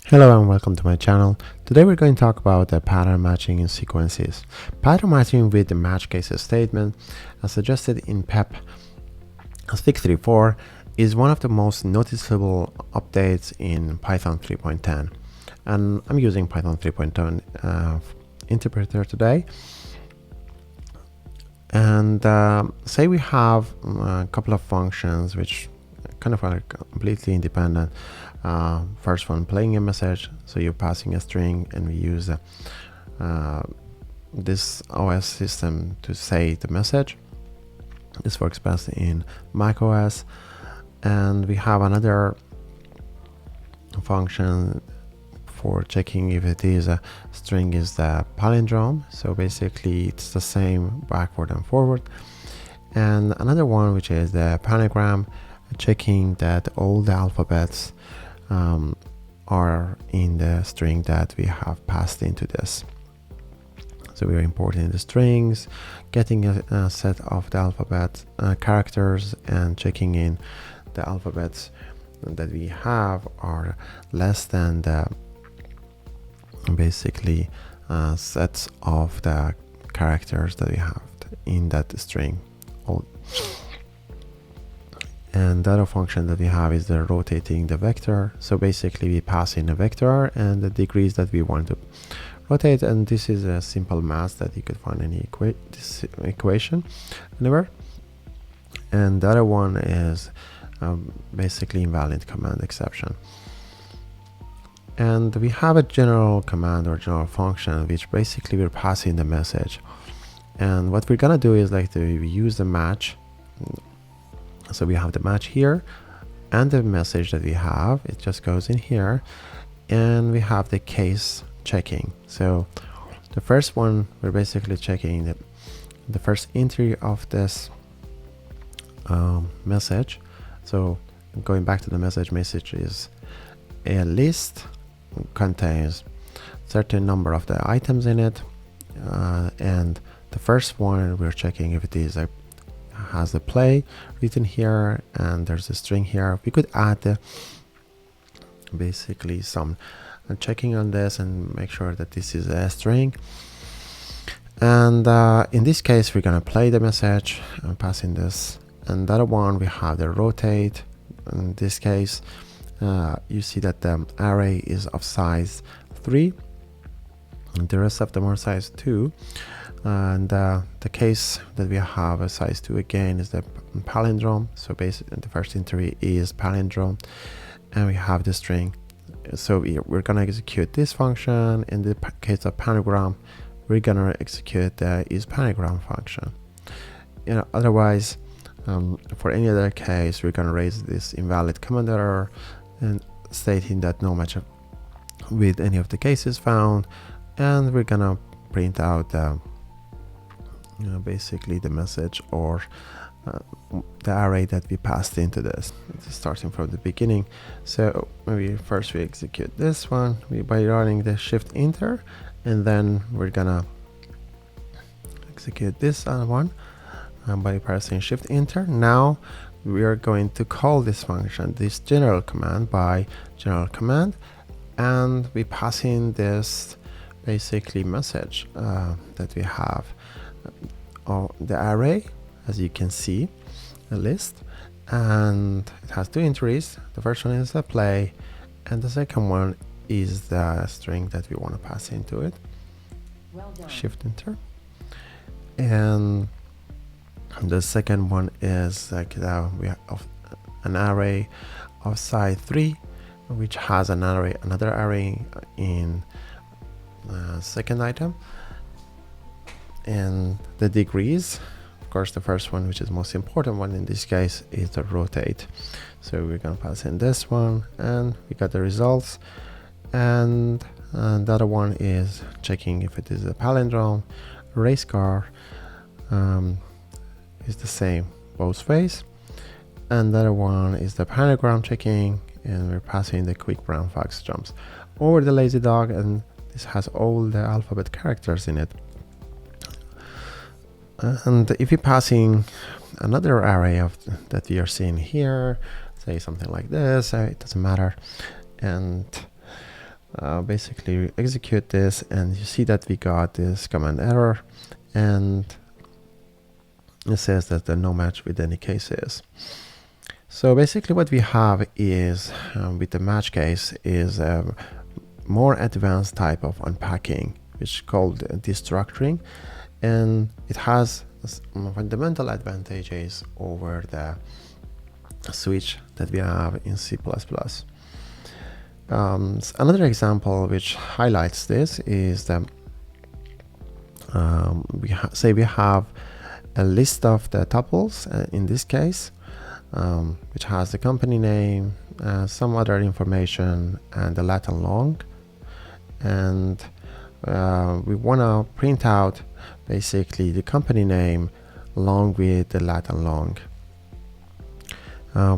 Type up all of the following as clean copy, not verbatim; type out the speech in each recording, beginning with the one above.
Hello and welcome to my channel. Today we're going to talk about the pattern matching in sequences. Pattern matching with the match cases statement, as suggested in PEP 634, is one of the most noticeable updates in Python 3.10. And I'm using Python 3.10 interpreter today. And say we have a couple of functions which kind of are completely independent. First one, playing a message, so you're passing a string, and we use this OS system to say the message. This works best in Mac OS. And we have another function for checking if it is a string is the palindrome, so basically it's the same backward and forward. And another one which is the panagram, checking that all the alphabets are in the string that we have passed into this. So we are importing the strings, getting a set of the alphabet characters, and checking in the alphabets that we have are less than the basically sets of the characters that we have in that string. And the other function that we have is the rotating the vector. So basically we pass in a vector and the degrees that we want to rotate, and this is a simple math that you could find in this equation anywhere. And the other one is basically invalid command exception. And we have a general command or general function which basically we're passing the message. And what we're gonna do is like to use the match. So we have the match here and the message that we have, it just goes in here, and we have the case checking. So the first one, we're basically checking the first entry of this message. So going back to the message is a list, contains certain number of the items in it, and the first one we're checking if it is has the play written here, and there's a string here. We could add basically some checking on this and make sure that this is a string. And in this case we're gonna play the message and passing this. And the other one we have the rotate. In this case you see that the array is of size 3 and the rest of them are size 2. And the case that we have a size 2 again is the palindrome. So basically the first entry is palindrome, and we have the string. So we're gonna execute this function. In the case of panagram, we're gonna execute the isPanagram function. Otherwise, for any other case, we're gonna raise this invalid command error and stating that no match with any of the cases found, and we're gonna print out basically the message or the array that we passed into this, starting from the beginning. So maybe first we execute this one by running the shift enter, and then we're gonna execute this one by pressing shift enter. Now we are going to call this function, this general command, by general command, and we pass in this basically message that we have. The array, as you can see, a list, and it has 2 entries. The first one is the play, and the second one is the string that we want to pass into it. Well done. Shift enter. And the second one is like we have an array of size 3, which has another array in second item. And the degrees, of course, the first one, which is the most important one in this case, is the rotate. So we're gonna pass in this one, and we got the results. And the other one is checking if it is a palindrome. Race car is the same both ways. And the other one is the panagram checking, and we're passing the quick brown fox jumps over the lazy dog, and this has all the alphabet characters in it. And if you're passing another array of that we are seeing here, say something like this, it doesn't matter, and basically execute this, and you see that we got this command error, and it says that the no match with any cases. So basically what we have is with the match case is a more advanced type of unpacking, which is called destructuring, and it has fundamental advantages over the switch that we have in C++. Another example which highlights this is that say we have a list of the tuples in this case, which has the company name, some other information, and the lat and long, and we want to print out basically the company name along with the lat and long.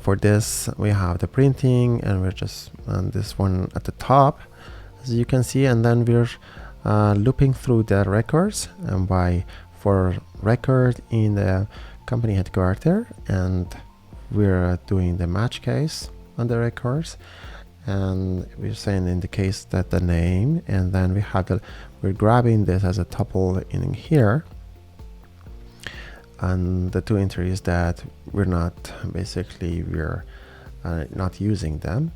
For this we have the printing, and we're just on this one at the top, as you can see, and then we're looping through the records, and for record in the company headquarter, and we're doing the match case on the records, and we're saying in the case that the name, and then we're grabbing this as a tuple in here, and the two entries that we're not not using them,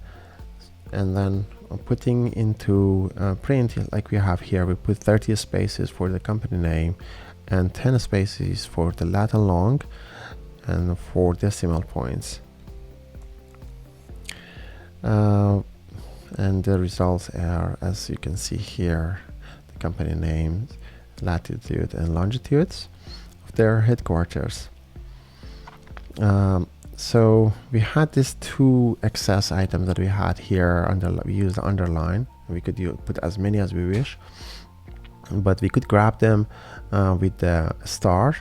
and then putting into print like we have here. We put 30 spaces for the company name and 10 spaces for the lat and long and 4 decimal points, and the results are, as you can see here, the company names, latitude and longitudes of their headquarters. So we had these two excess items that we had here. We used the underline. We could put as many as we wish, but we could grab them with the star,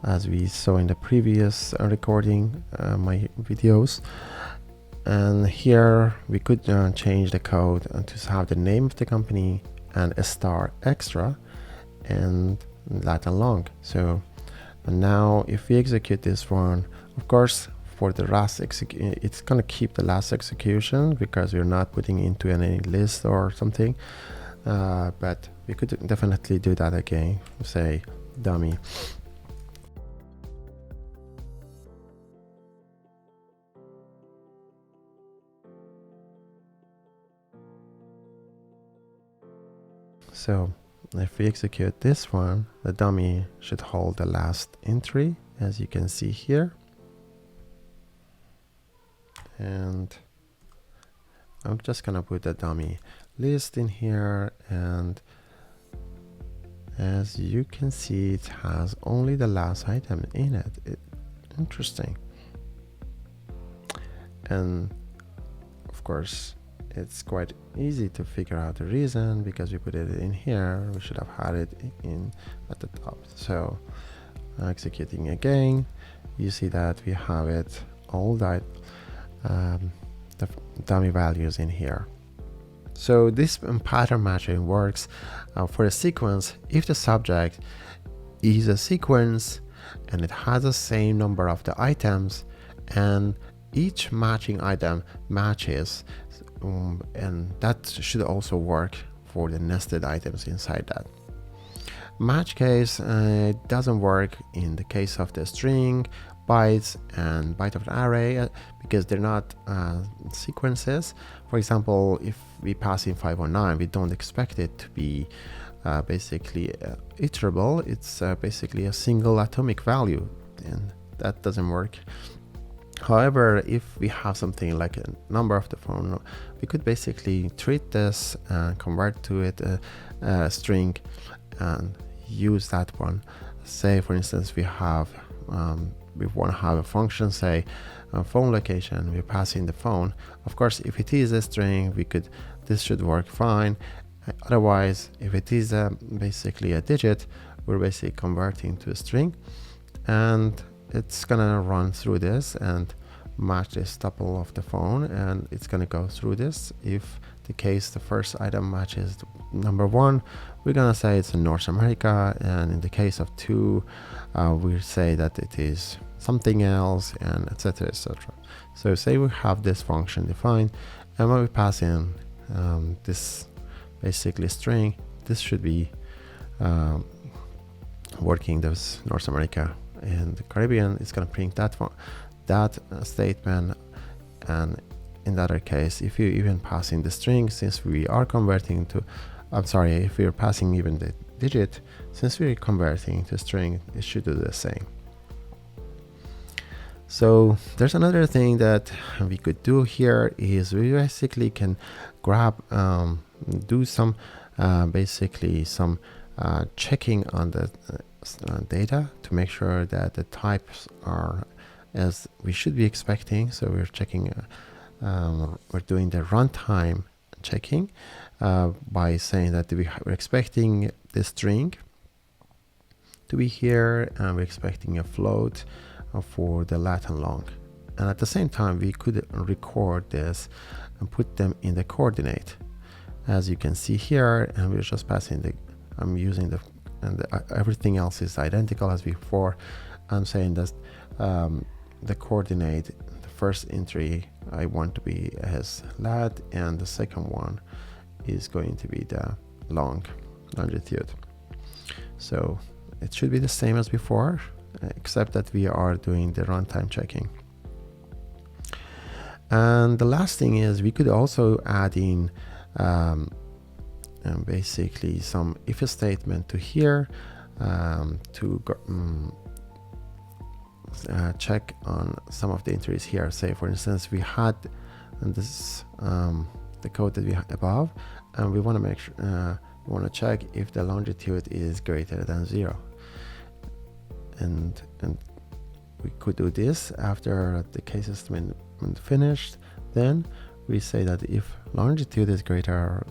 as we saw in the previous recording, my videos. And here we could change the code to have the name of the company and a star extra and lat and long. So now if we execute this one, of course, for the last it's gonna keep the last execution because we're not putting into any list or something, but we could definitely do that again, say dummy. So if we execute this one, the dummy should hold the last entry, as you can see here. And I'm just gonna put the dummy list in here, and as you can see, it has only the last item in it. Interesting. And of course, it's quite easy to figure out the reason, because we put it in here. We should have had it in at the top. So executing again, you see that we have it all that the dummy values in here. So this pattern matching works for a sequence if the subject is a sequence and it has the same number of the items, and each matching item matches, and that should also work for the nested items inside that. Match case doesn't work in the case of the string, bytes, and byte of an array, because they're not sequences. For example, if we pass in 509, we don't expect it to be basically iterable. It's basically a single atomic value, and that doesn't work. However, if we have something like a number of the phone, we could basically treat this and convert to it a string and use that one. Say for instance we have we want to have a function, say phone location, we pass in the phone. Of course, if it is a string, this should work fine. Otherwise, if it is basically a digit, we're basically converting to a string, and it's gonna run through this and match this tuple of the phone, and it's gonna go through this. If the first item matches number 1, we're gonna say it's in North America, and in the case of 2, we say that it is something else, and etc, etc. So say we have this function defined, and when we pass in this basically string, this should be working. Those North America and the Caribbean, it's going to print that one, that statement. And in the other case, if you even pass in the string, since we are converting to, I'm sorry, if we're passing even the digit, since we're converting to string, it should do the same. So there's another thing that we could do here is we basically can grab, do some basically some checking on the data to make sure that the types are as we should be expecting. So we're checking, we're doing the runtime checking by saying that we're expecting the string to be here, and we're expecting a float for the lat and long. And at the same time, we could record this and put them in the coordinate, as you can see here. And we're just passing the, I'm using the, and everything else is identical as before. I'm saying that the coordinate, the first entry I want to be as lat, and the second one is going to be the longitude. So it should be the same as before, except that we are doing the runtime checking. And the last thing is we could also add in basically some if statement to here to check on some of the entries here. Say for instance we had, and this the code that we had above, and we want to make sure we want to check if the longitude is greater than 0, and we could do this after the case statement finished. Then we say that if longitude is greater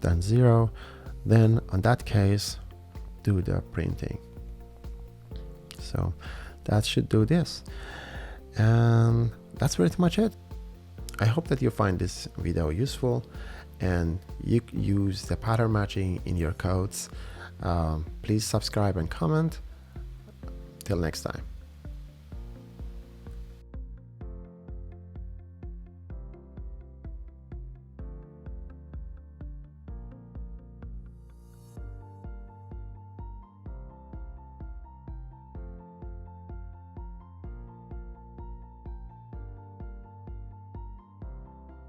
than 0, then on that case do the printing. So that should do this, and that's pretty much it. I hope that you find this video useful and you use the pattern matching in your codes. Please subscribe and comment. Till next time.